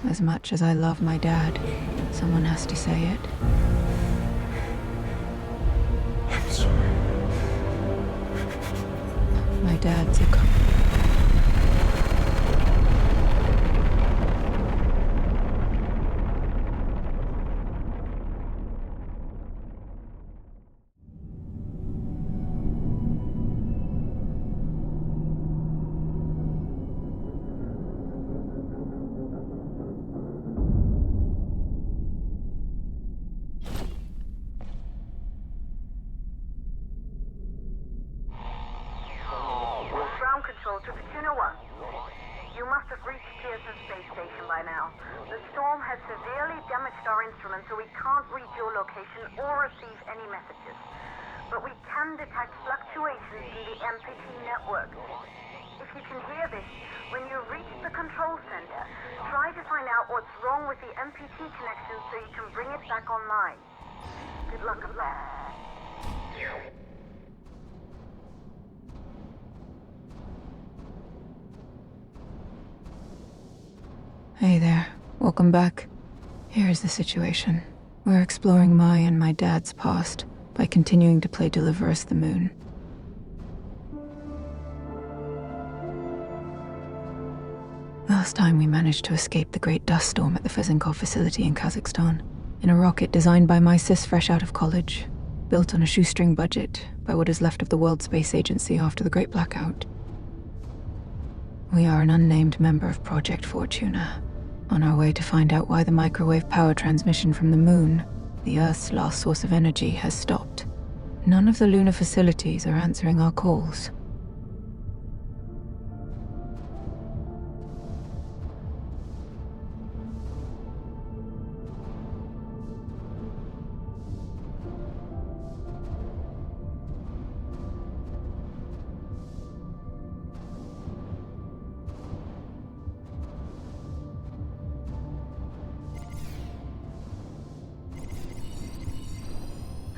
As much as I love my dad, someone has to say it. I'm sorry. My dad's a Ground control to Fortuna 1. You must have reached Pearson Station by now. The storm has severely damaged our instruments, so we can't read your location or receive any messages. But we can detect fluctuations in the MPT network. If you can hear this, when you reach the control center, try to find out what's wrong with the MPT connection so you can bring it back online. Good luck with that. Hey there, welcome back. Here's the situation. We're exploring my and my dad's past by continuing to play Deliver Us the Moon. Last time we managed to escape the great dust storm at the Fezenkov facility in Kazakhstan, in a rocket designed by my sis fresh out of college, built on a shoestring budget by what is left of the World Space Agency after the Great Blackout. We are an unnamed member of Project Fortuna, on our way to find out why the microwave power transmission from the moon, the Earth's last source of energy, has stopped. None of the lunar facilities are answering our calls.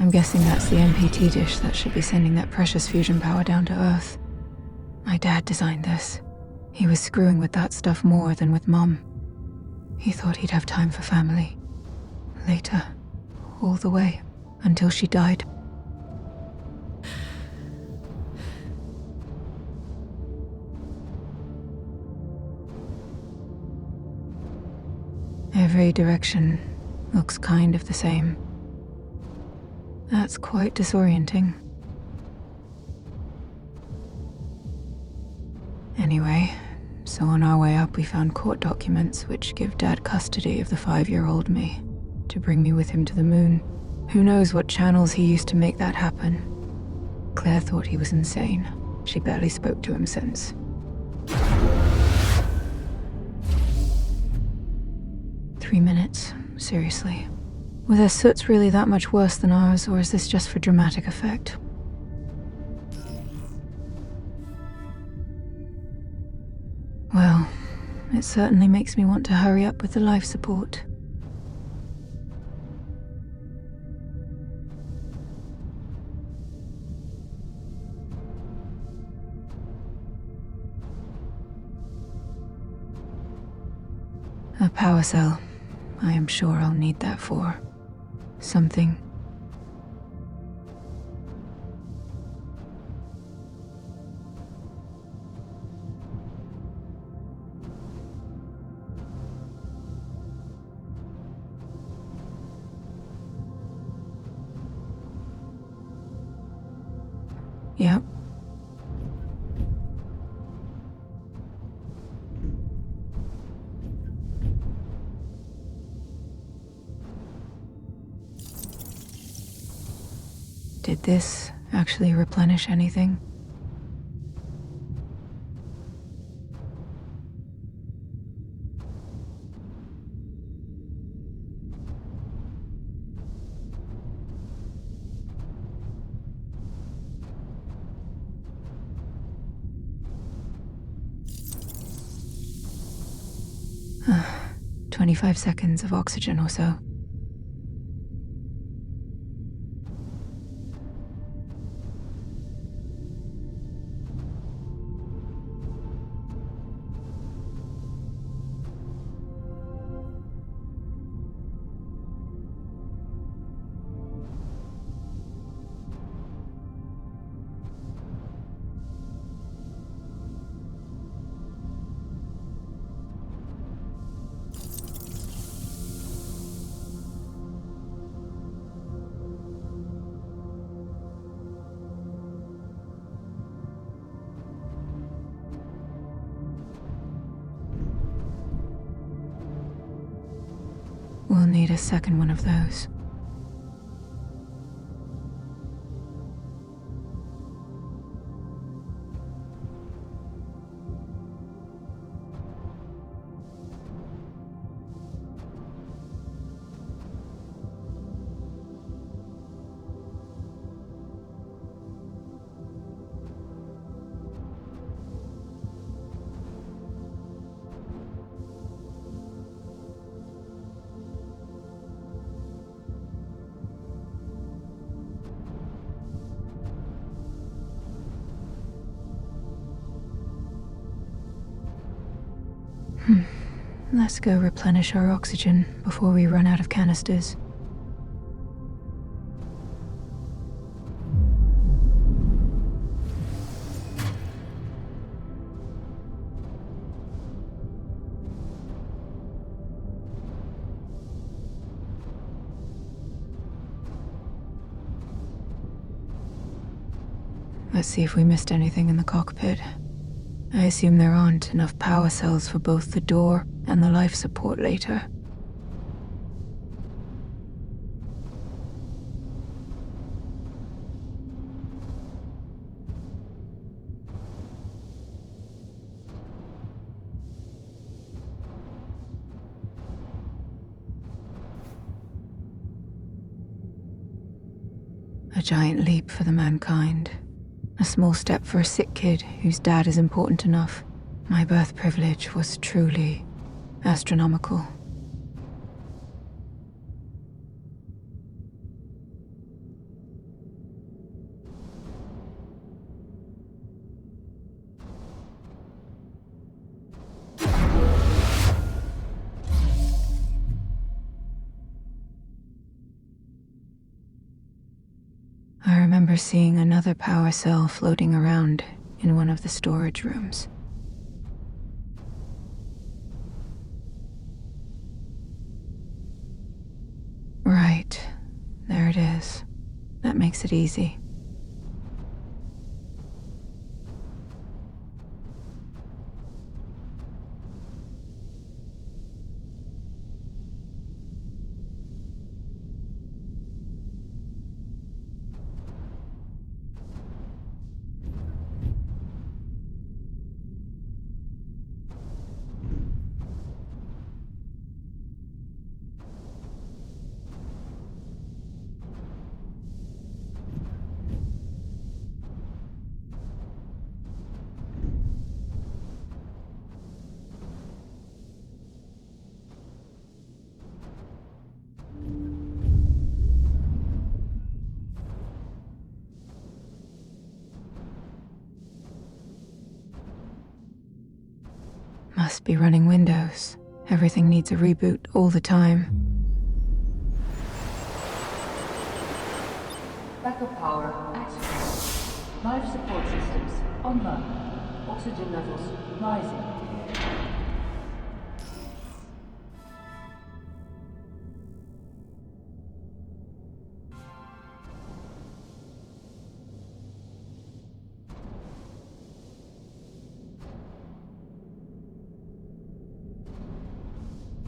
I'm guessing that's the MPT dish that should be sending that precious fusion power down to Earth. My dad designed this. He was screwing with that stuff more than with Mum. He thought he'd have time for family. Later, all the way, until she died. Every direction looks kind of the same. That's quite disorienting. Anyway, so on our way up we found court documents which give Dad custody of the 5-year-old me, to bring me with him to the moon. Who knows what channels he used to make that happen. Claire thought he was insane. She barely spoke to him since. Three minutes, seriously. Were their soots really that much worse than ours, or is this just for dramatic effect? Well, it certainly makes me want to hurry up with the life support. A power cell. I am sure I'll need that for something. Yep. Did this actually replenish anything? Uh, 25 seconds of oxygen or so. We'll need a second one of those. Let's go replenish our oxygen before we run out of canisters. Let's see if we missed anything in the cockpit. I assume there aren't enough power cells for both the door and the life support later. A giant leap for the mankind. A small step for a sick kid whose dad is important enough. My birth privilege was truly astronomical. I remember seeing another power cell floating around in one of the storage rooms. Right. There it is. That makes it easy. Must be running Windows. Everything needs a reboot all the time. Backup power activated. Life support systems online. Oxygen levels rising.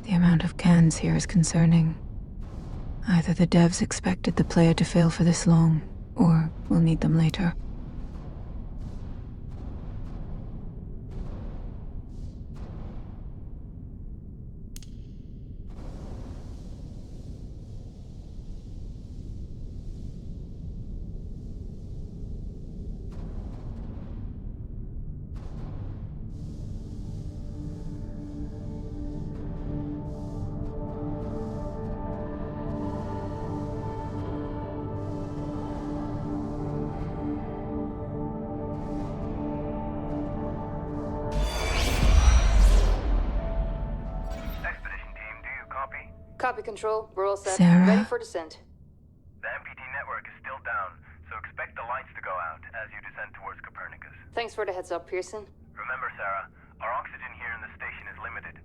The amount of cans here is concerning. Either the devs expected the player to fail for this long, or we'll need them later. Copy, Control. We're all set. Sarah? Ready for descent. The MPT network is still down, so expect the lights to go out as you descend towards Copernicus. Thanks for the heads up, Pearson. Remember, Sarah, our oxygen here in the station is limited.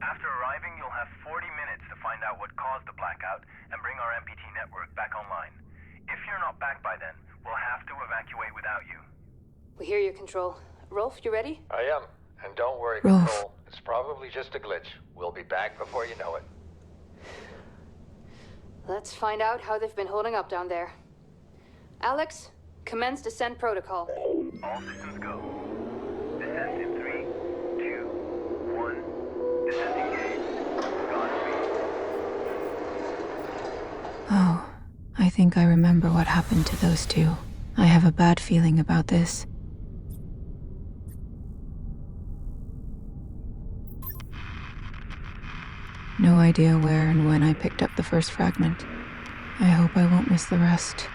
After arriving, you'll have 40 minutes to find out what caused the blackout and bring our MPT network back online. If you're not back by then, we'll have to evacuate without you. We hear you, Control. Rolf, you ready? I am. And don't worry, Rolf. Control. It's probably just a glitch. We'll be back before you know it. Let's find out how they've been holding up down there. Alex, commence descent protocol. All systems go. Descent in 3, 2, 1. Descent engaged. Godspeed. Oh, I think I remember what happened to those two. I have a bad feeling about this. No idea where and when I picked up the first fragment. I hope I won't miss the rest.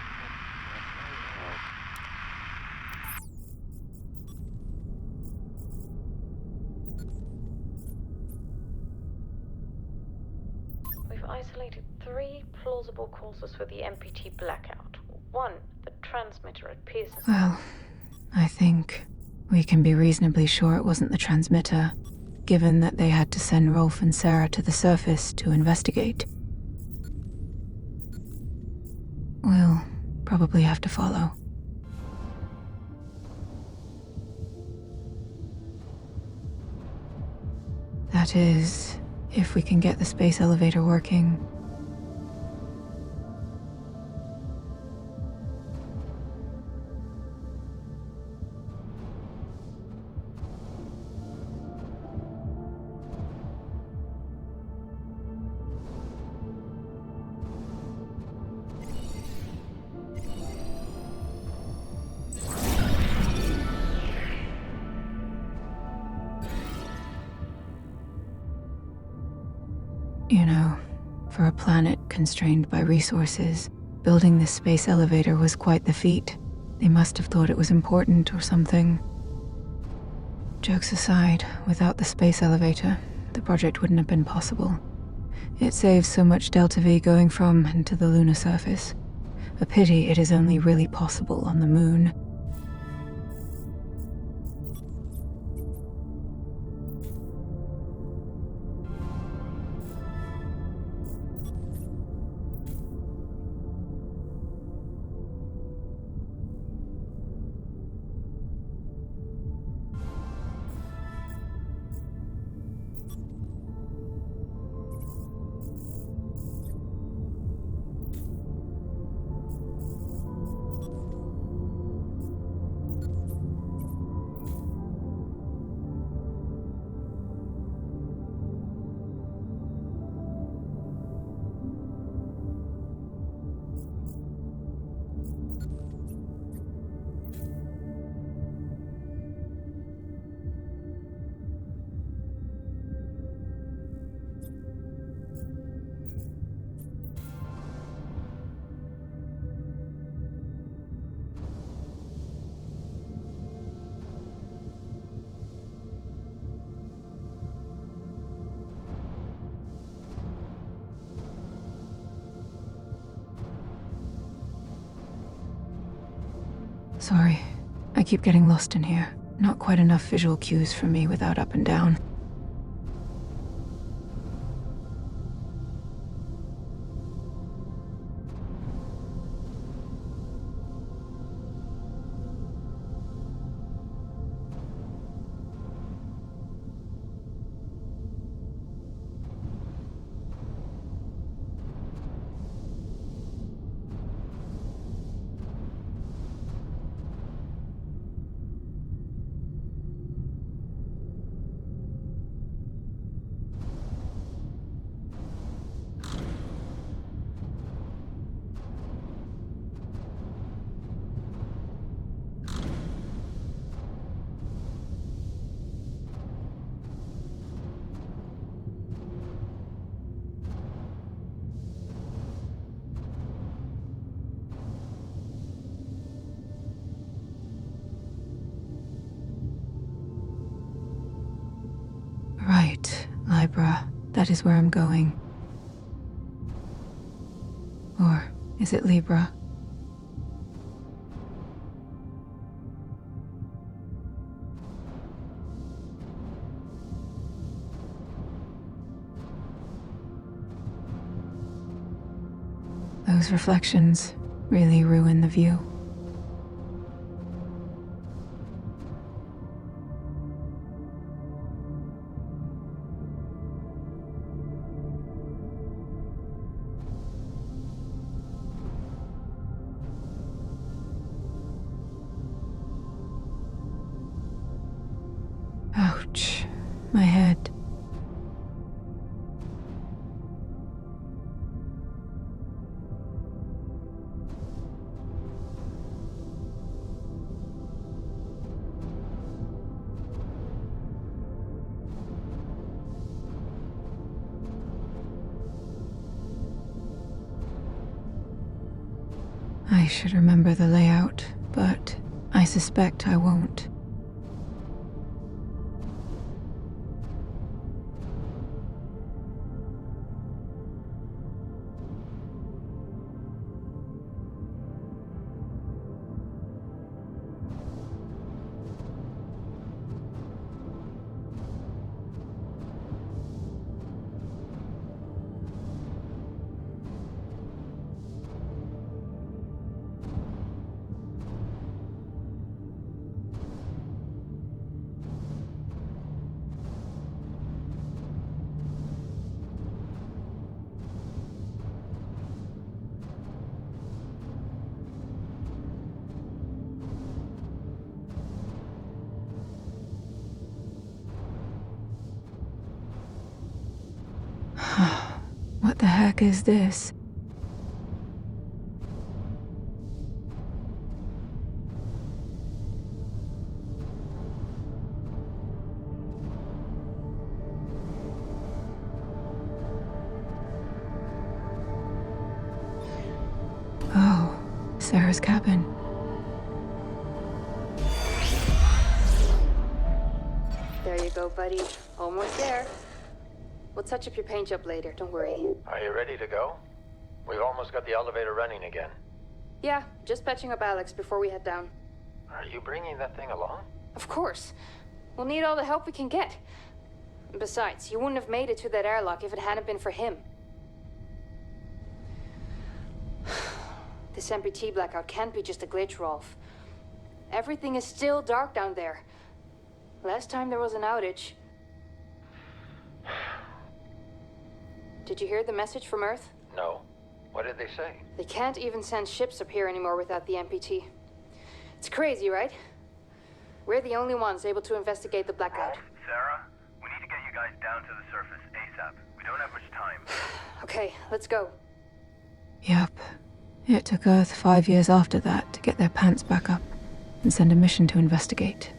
We've isolated 3 plausible causes for the MPT blackout. 1, the transmitter at Pearson. Well, I think we can be reasonably sure it wasn't the transmitter, given that they had to send Rolf and Sarah to the surface to investigate. We'll probably have to follow. That is, if we can get the space elevator working. You know, for a planet constrained by resources, building this space elevator was quite the feat. They must have thought it was important or something. Jokes aside, without the space elevator, the project wouldn't have been possible. It saves so much Delta V going from and to the lunar surface. A pity it is only really possible on the moon. Sorry, I keep getting lost in here. Not quite enough visual cues for me without up and down. Right, Libra. That is where I'm going. Or is it Libra? Those reflections really ruin the view. my head. I should remember the layout, but I suspect I won't. What the heck is this? Oh, Sarah's cabin. There you go, buddy. Almost there. We'll touch up your paint job later, don't worry. Are you ready to go? We've almost got the elevator running again. Yeah, just patching up Alex before we head down. Are you bringing that thing along? Of course. We'll need all the help we can get. Besides, you wouldn't have made it to that airlock if it hadn't been for him. This MPT blackout can't be just a glitch, Rolf. Everything is still dark down there. Last time there was an outage. Did you hear the message from Earth? No. What did they say? They can't even send ships up here anymore without the MPT. It's crazy, right? We're the only ones able to investigate the blackout. Sarah, we need to get you guys down to the surface ASAP. We don't have much time. Okay, let's go. Yup. It took Earth 5 years after that to get their pants back up and send a mission to investigate.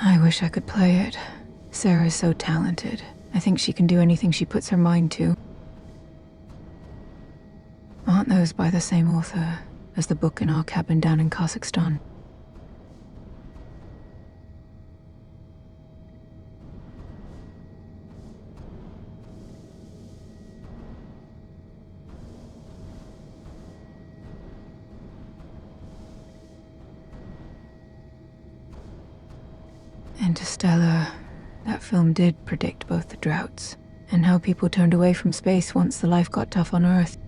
I wish I could play it. Sarah's so talented. I think she can do anything she puts her mind to. Aren't those by the same author as the book in our cabin down in Kazakhstan? Interstellar, that film did predict both the droughts and how people turned away from space once the life got tough on Earth.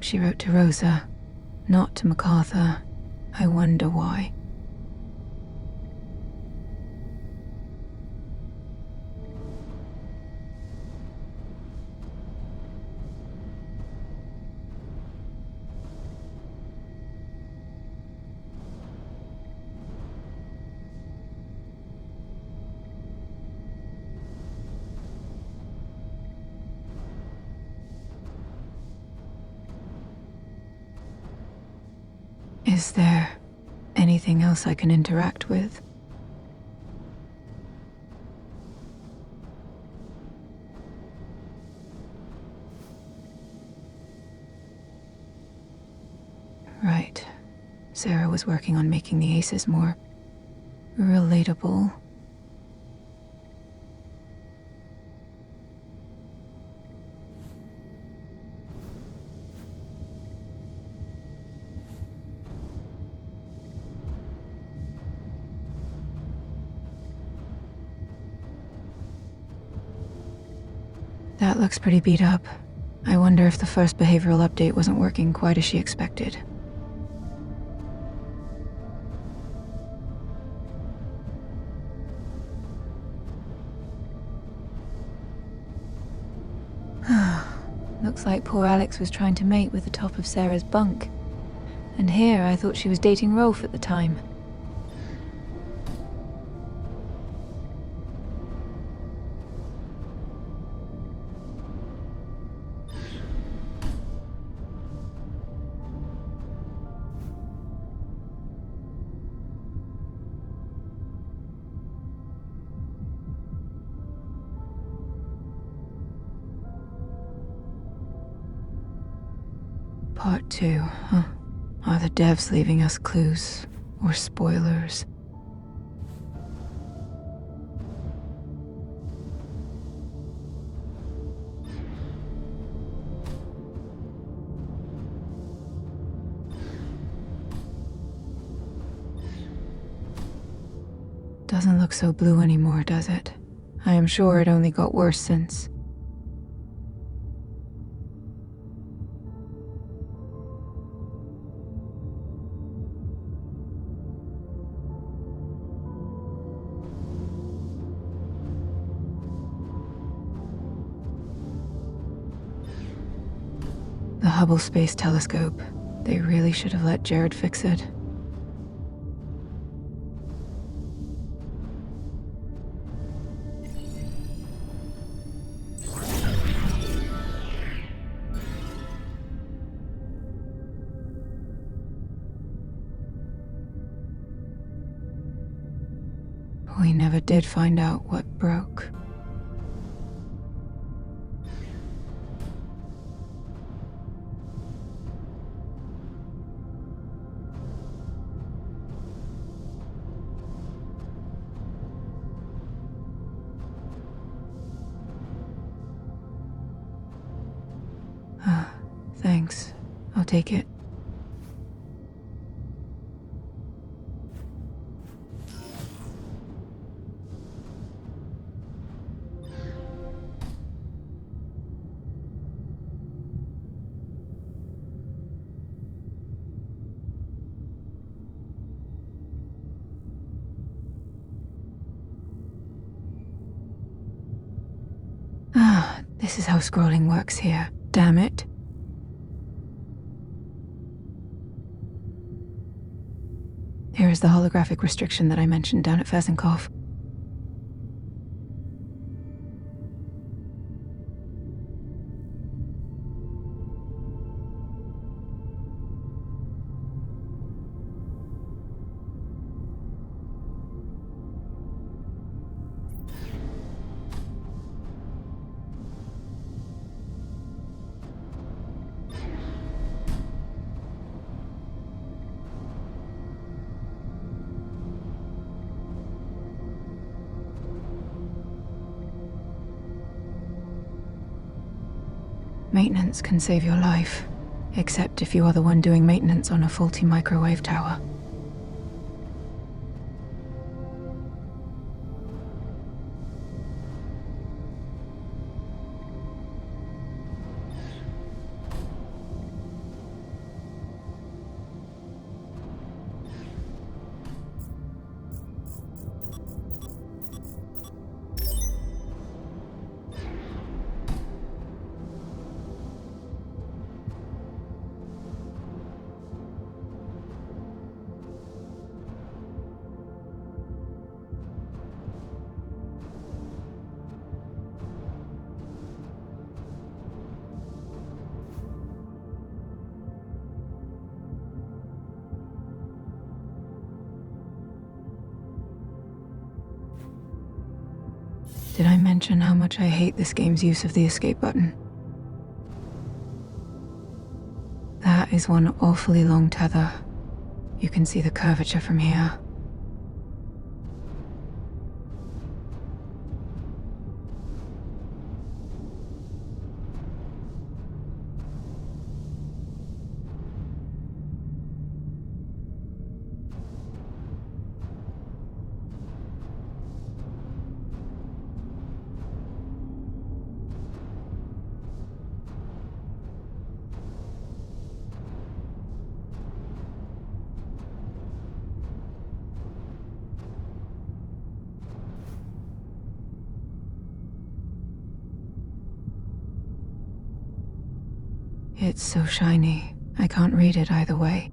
She wrote to Rosa, not to MacArthur. I wonder why. Is there anything else I can interact with? Right. Sarah was working on making the aces more relatable. That looks pretty beat up. I wonder if the first behavioral update wasn't working quite as she expected. Looks like poor Alex was trying to mate with the top of Sarah's bunk. And here I thought she was dating Rolf at the time. Part 2, huh? Are the devs leaving us clues or spoilers? Doesn't look so blue anymore, does it? I am sure it only got worse since. The Hubble Space Telescope. They really should have let Jared fix it. We never did find out what broke. Thanks. I'll take it. This is how scrolling works here. Damn it. Here is the holographic restriction that I mentioned down at Fesenkov. Maintenance can save your life, except if you are the one doing maintenance on a faulty microwave tower. Did I mention how much I hate this game's use of the escape button? That is one awfully long tether. You can see the curvature from here. It's so shiny, I can't read it either way.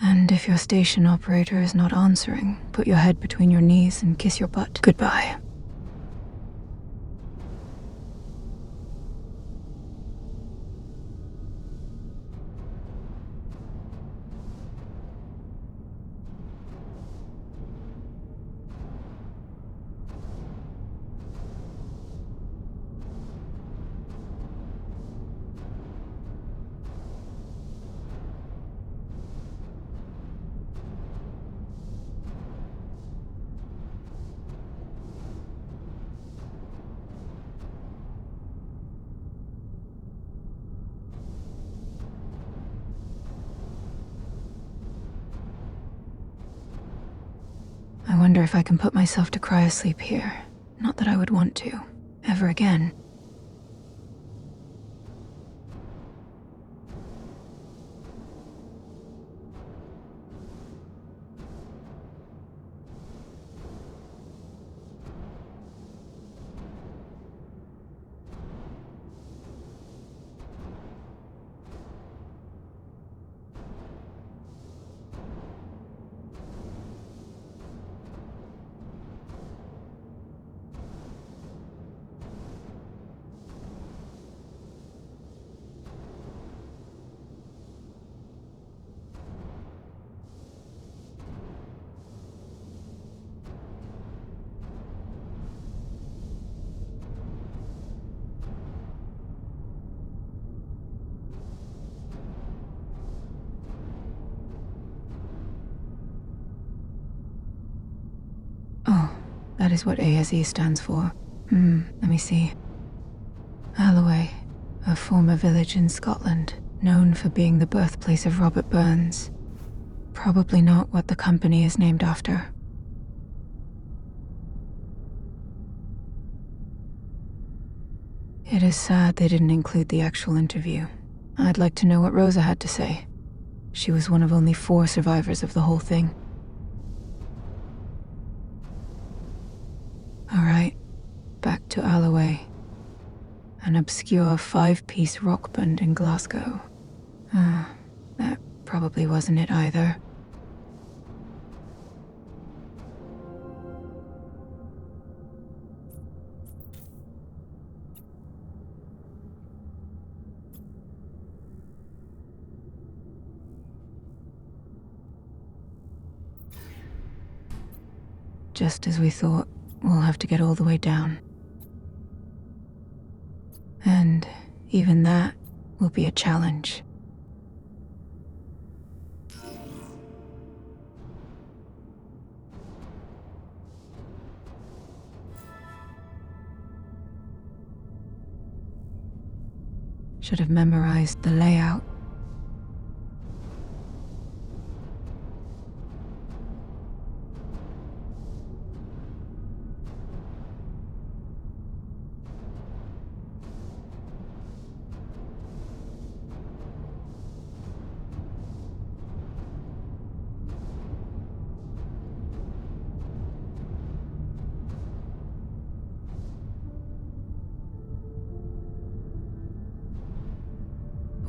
And if your station operator is not answering, put your head between your knees and kiss your butt goodbye. I wonder if I can put myself to cryosleep here. Not that I would want to, ever again. Oh, that is what ASE stands for. Let me see. Alloway, a former village in Scotland, known for being the birthplace of Robert Burns. Probably not what the company is named after. It is sad they didn't include the actual interview. I'd like to know what Rosa had to say. She was one of only 4 survivors of the whole thing. Alright, back to Alloway. An obscure 5-piece rock band in Glasgow. That probably wasn't it either. Just as we thought, we'll have to get all the way down. And even that will be a challenge. Should have memorized the layout.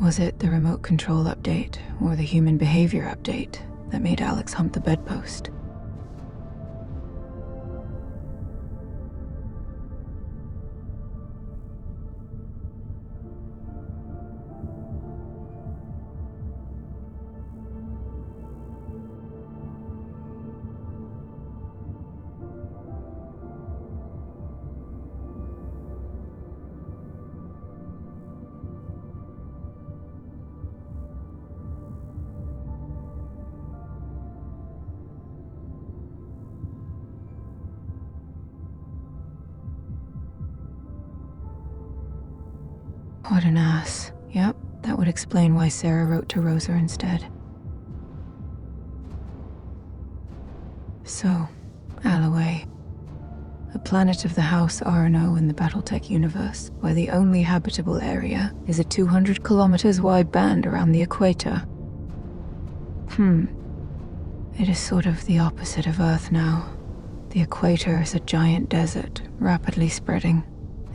Was it the remote control update, or the human behavior update, that made Alex hump the bedpost? What an ass. Yep, that would explain why Sarah wrote to Rosa instead. So, Alloway. A planet of the House RNO in the Battletech universe, where the only habitable area is a 200 kilometers wide band around the equator. It is sort of the opposite of Earth now. The equator is a giant desert, rapidly spreading.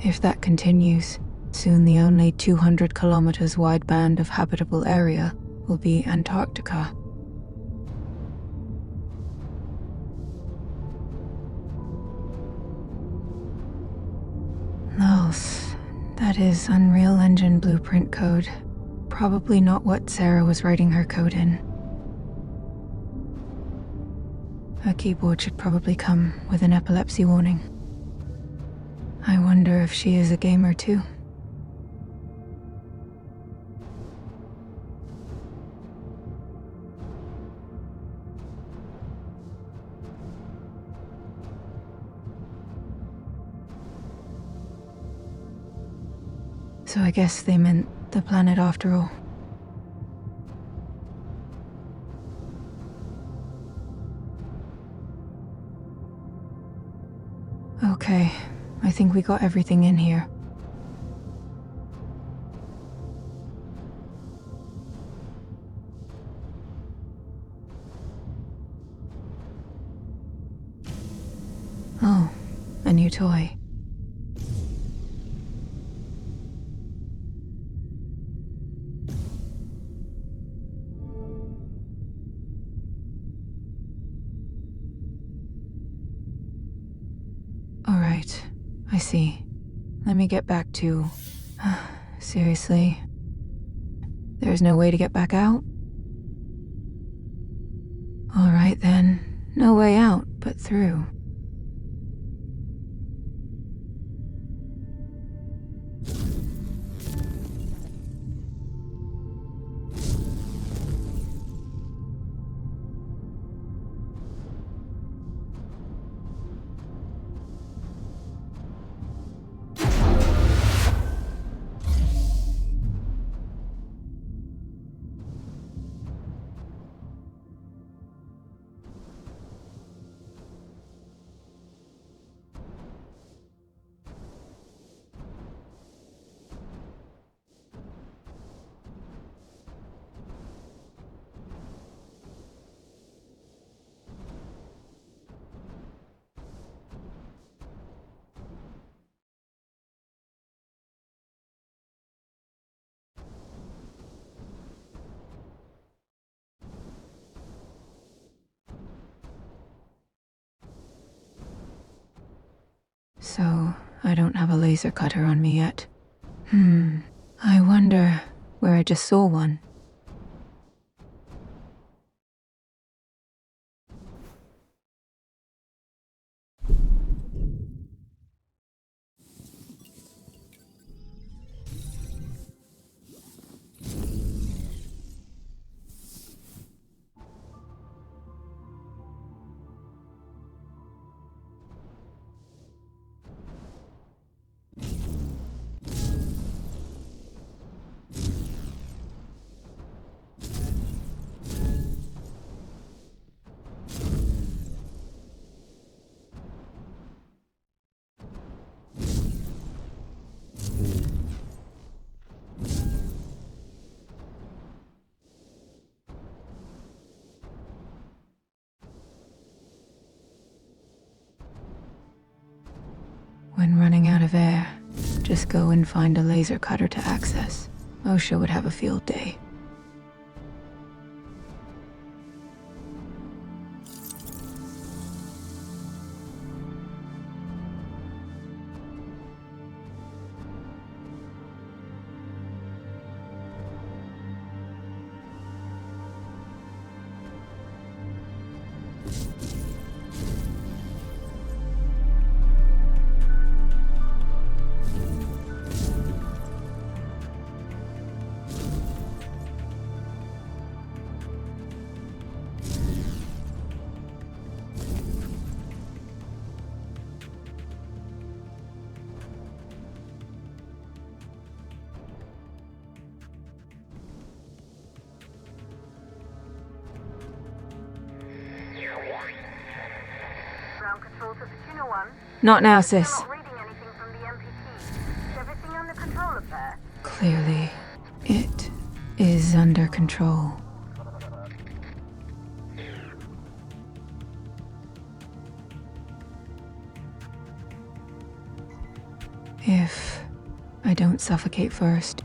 If that continues, soon the only 200 kilometers wide band of habitable area will be Antarctica. Lols, that is Unreal Engine blueprint code. Probably not what Sarah was writing her code in. Her keyboard should probably come with an epilepsy warning. I wonder if she is a gamer too. So I guess they meant the planet after all. Okay, I think we got everything in here. Oh, a new toy. All right, I see. Let me get back to... Seriously? There's no way to get back out? All right then, no way out but through. So, I don't have a laser cutter on me yet. I wonder where I just saw one. When running out of air, just go and find a laser cutter to access. OSHA would have a field day. Salter, but you know one. Not now, Still sis. not reading anything from the MPT. Is everything under control up there? Clearly, it is under control. If I don't suffocate first.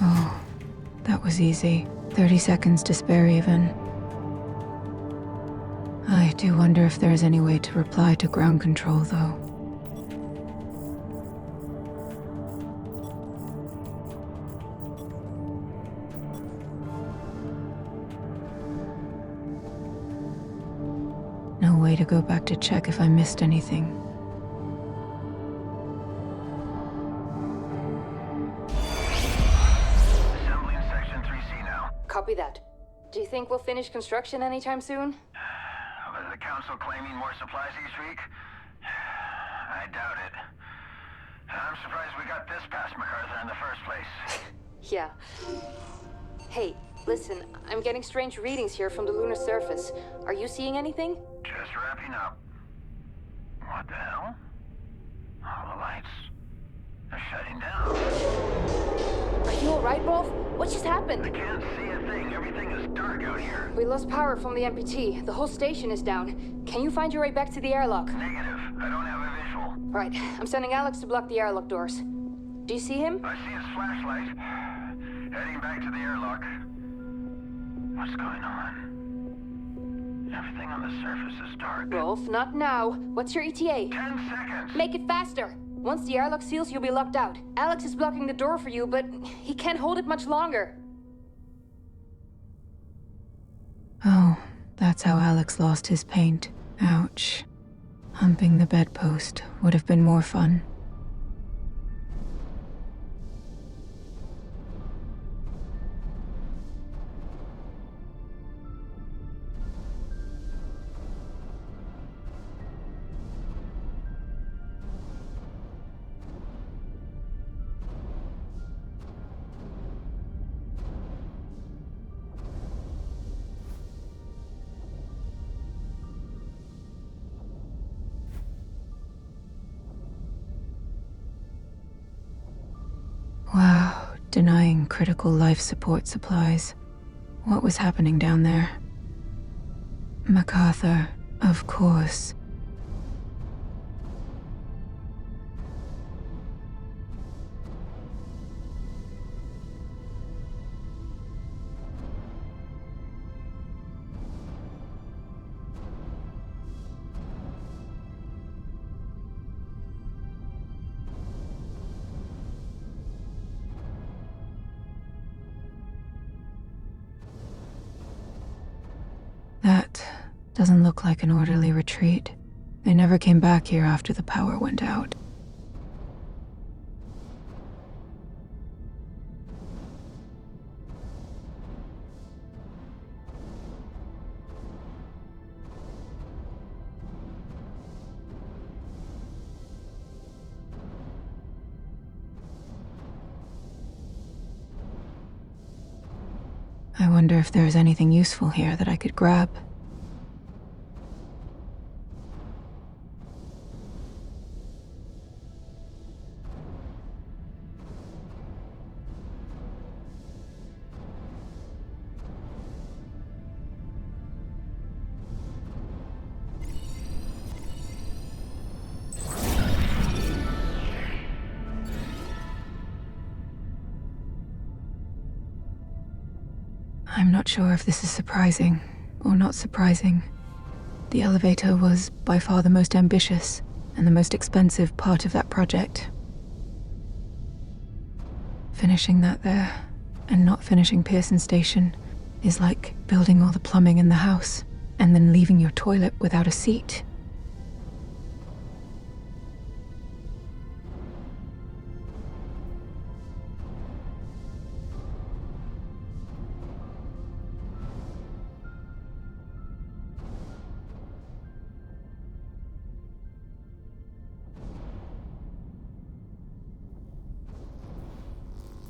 Oh, that was easy. 30 seconds to spare even. I do wonder if there is any way to reply to ground control, though. No way to go back to check if I missed anything. Assembling Section 3C now. Copy that. Do you think we'll finish construction anytime soon? Was the council claiming more supplies each week? I doubt it. I'm surprised we got this past MacArthur in the first place. Yeah. Hey, listen, I'm getting strange readings here from the lunar surface. Are you seeing anything? Just wrapping up. What the hell? All the lights are shutting down. Are you alright, Rolf? What just I happened? can't see a thing. Everything is dark out here. We lost power from the MPT. The whole station is down. Can you find your way back to the airlock? Negative. I don't have a visual. Right, I'm sending Alex to block the airlock doors. Do you see him? I see his flashlight. Heading back to the airlock. What's going on? Everything on the surface is dark. Rolf, not now. What's your ETA? 10 seconds. Make it faster! Once the airlock seals, you'll be locked out. Alex is blocking the door for you, but he can't hold it much longer. Oh, that's how Alex lost his paint. Ouch. Humping the bedpost would have been more fun. Wow, denying critical life support supplies. What was happening down there? MacArthur, of course. That doesn't look like an orderly retreat. They never came back here after the power went out. I wonder if there's anything useful here that I could grab. I'm not sure if this is surprising or not surprising. The elevator was by far the most ambitious and the most expensive part of that project. Finishing that there and not finishing Pearson Station is like building all the plumbing in the house and then leaving your toilet without a seat.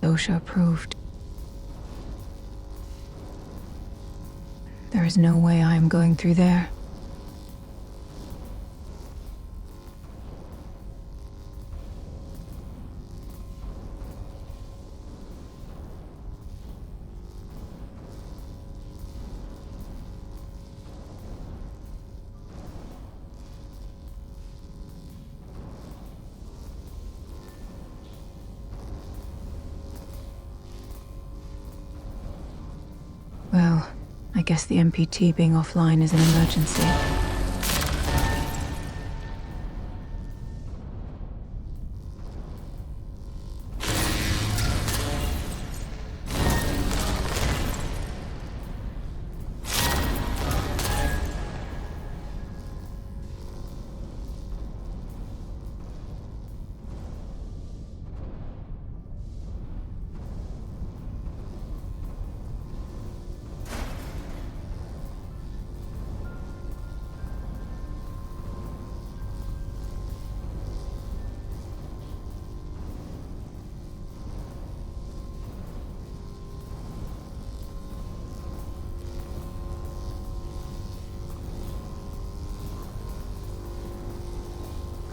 OSHA approved. There is no way I am going through there. Well, I guess the MPT being offline is an emergency.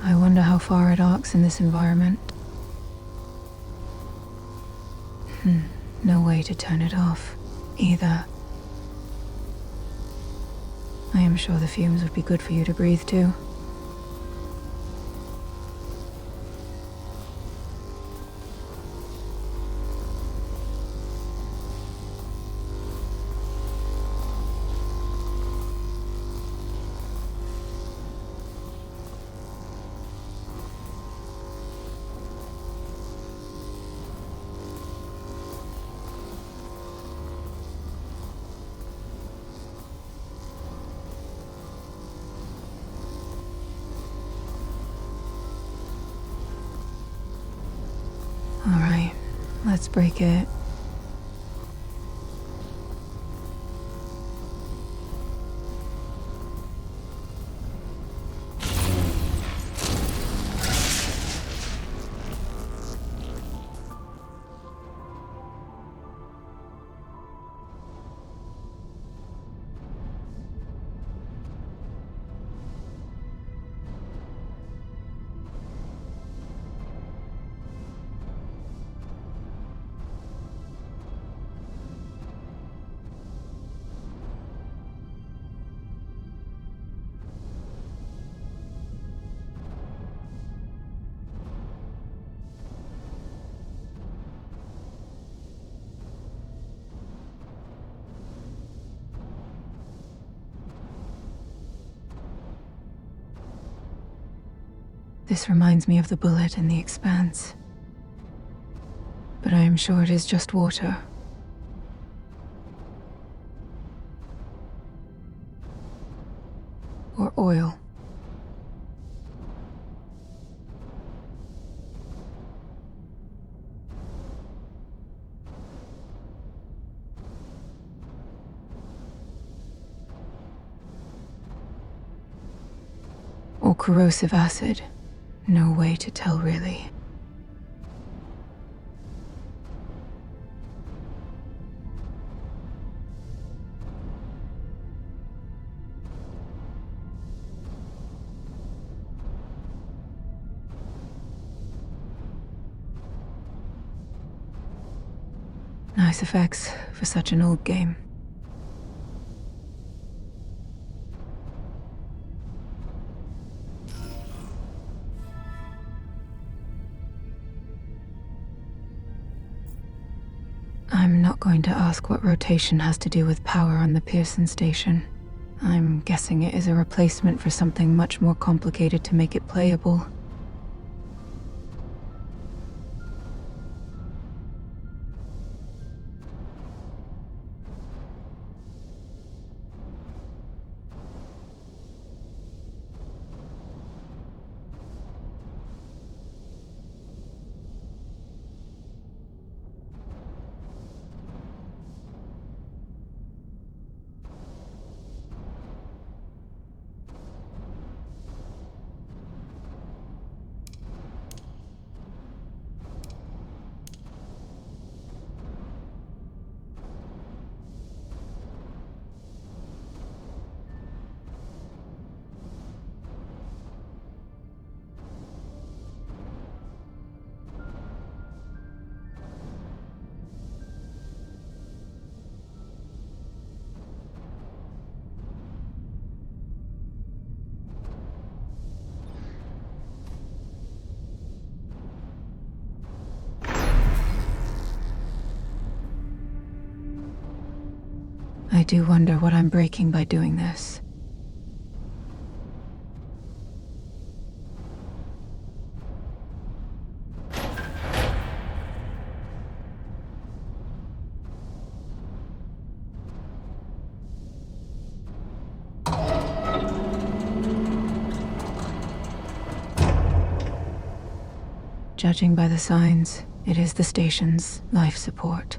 I wonder how far it arcs in this environment. No way to turn it off, either. I am sure the fumes would be good for you to breathe too. Alright, let's break it. This reminds me of the bullet in The Expanse. But I am sure it is just water. Or oil. Or corrosive acid. No way to tell, really. Nice effects for such an old game. I'm not going to ask what rotation has to do with power on the Pearson Station. I'm guessing it is a replacement for something much more complicated to make it playable. I do wonder what I'm breaking by doing this. Judging by the signs, it is the station's life support.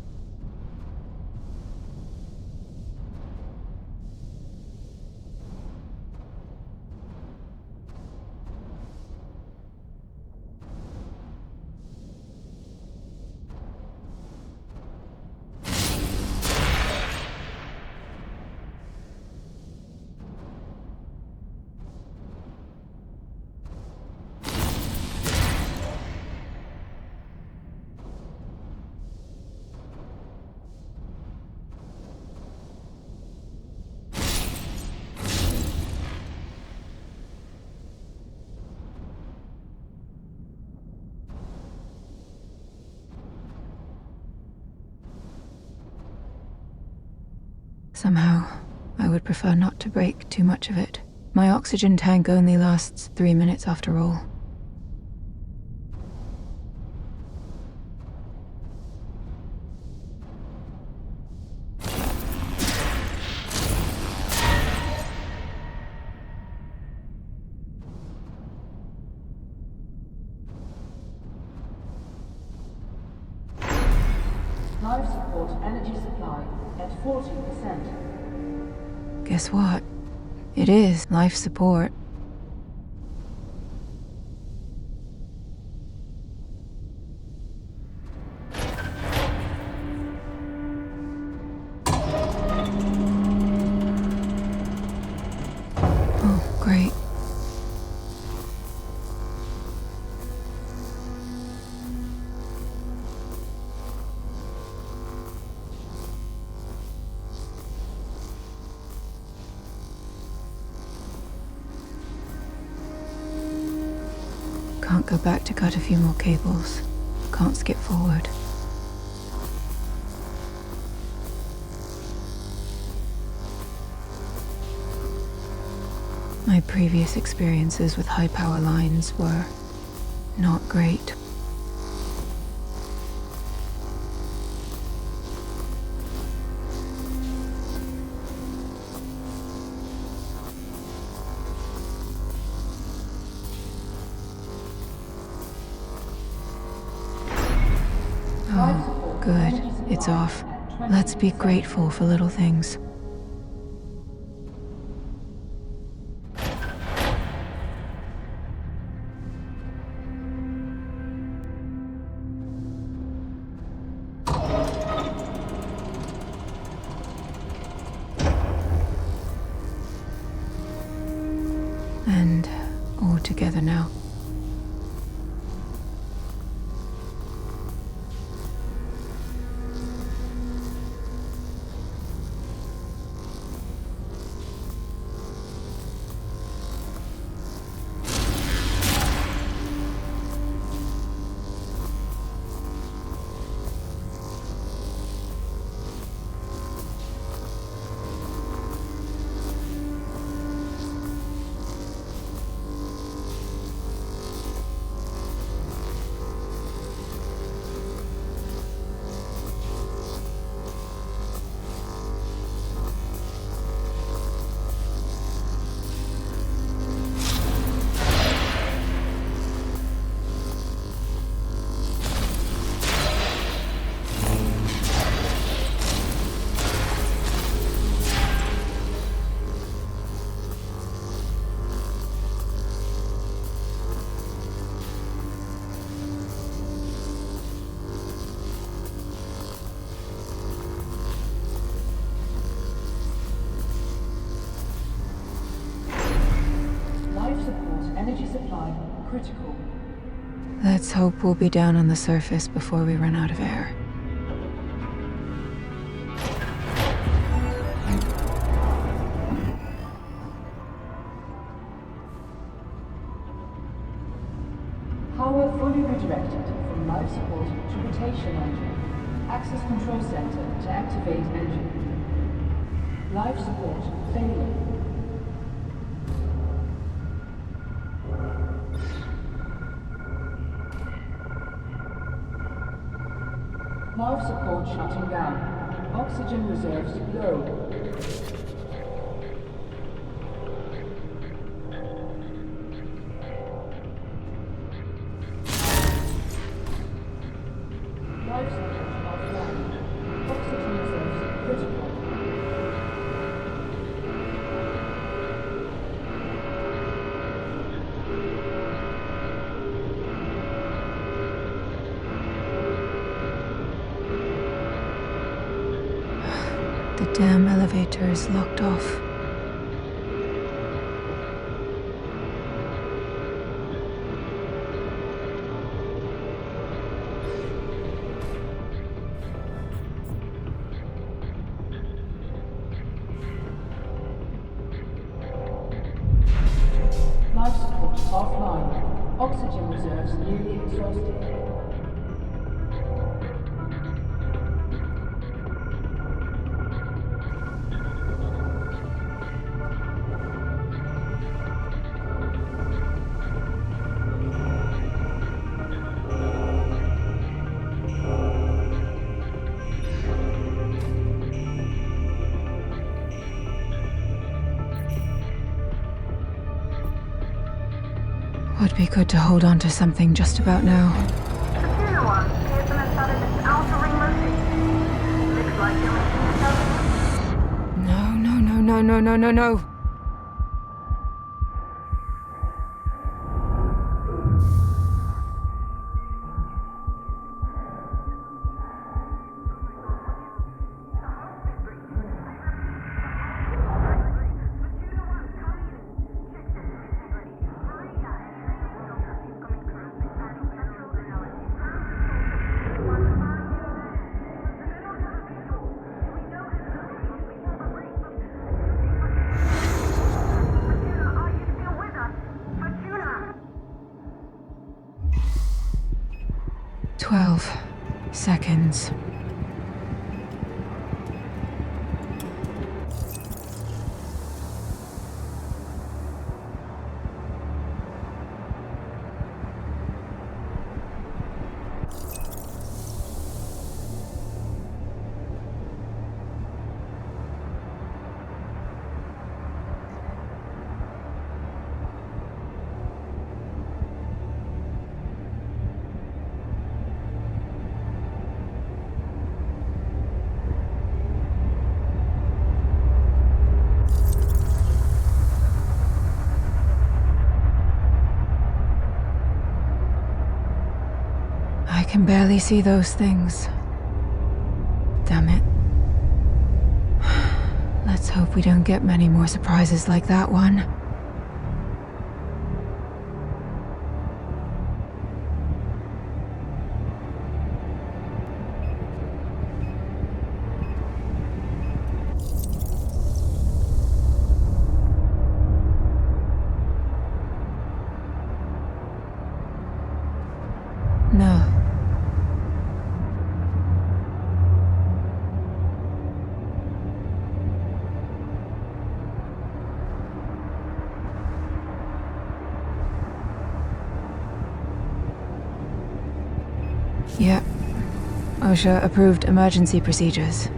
Somehow, I would prefer not to break too much of it. My oxygen tank only lasts 3 minutes after all. Life support energy supply at 40%. Guess what? It is life support. Oh, great. Can't go back to cut a few more cables. Can't skip forward. My previous experiences with high power lines were not great. Oh, good. It's off. Let's be grateful for little things. And all together now. Energy supply critical. Let's hope we'll be down on the surface before we run out of air. Power fully redirected from life support to rotation engine. Access control center to activate engine. Life support failure. Life support shutting down. Oxygen reserves low. Life support offline. Oxygen reserves critical. The damn elevator is locked off. Life support offline. Oxygen reserves nearly exhausted. Would be good to hold on to something just about now. Computer one, Pearson has started its outer ring rotation. Looks like your machine is open. No. Are you still with us? Fortuna! 12 seconds. I can barely see those things. Damn it. Let's hope we don't get many more surprises like that one. No. Yep. OSHA approved emergency procedures.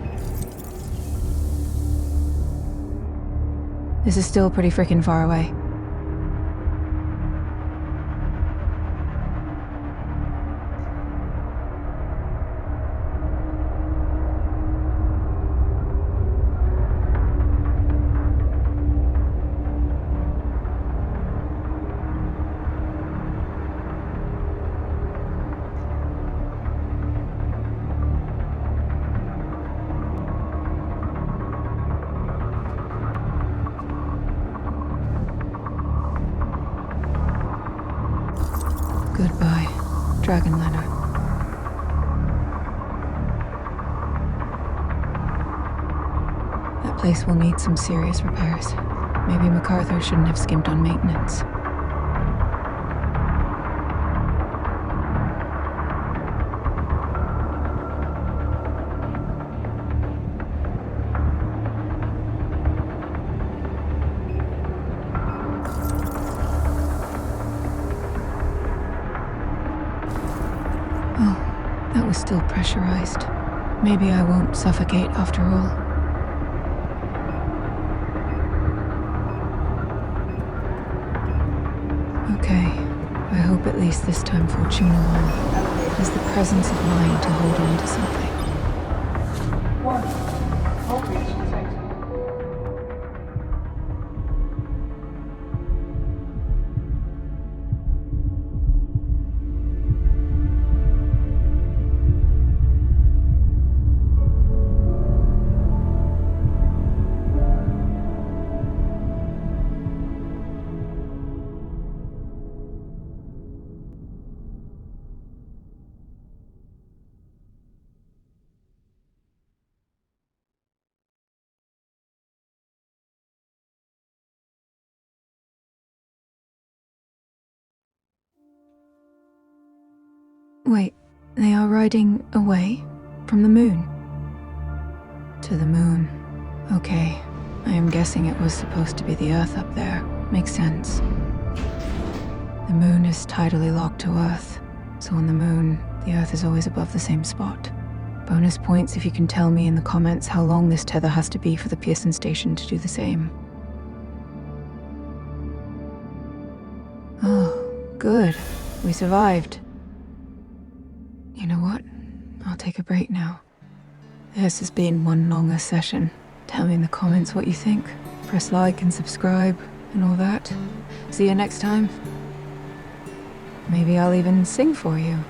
This is still pretty freaking far away. Goodbye, Dragon Ladder. That place will need some serious repairs. Maybe MacArthur shouldn't have skimped on maintenance. is still pressurized. Maybe I won't suffocate after all. Okay, I hope at least this time Fortuna 1 has the presence of mind to hold on to something. 1. Voltage detected. Wait, they are riding away? From the moon? To the moon. Okay. I am guessing it was supposed to be the Earth up there. Makes sense. The moon is tidally locked to Earth, so on the moon, the Earth is always above the same spot. Bonus points if you can tell me in the comments how long this tether has to be for the Pearson Station to do the same. Oh, good. We survived. You know what? I'll take a break now. This has been one longer session. Tell me in the comments what you think. Press like and subscribe and all that. See you next time. Maybe I'll even sing for you.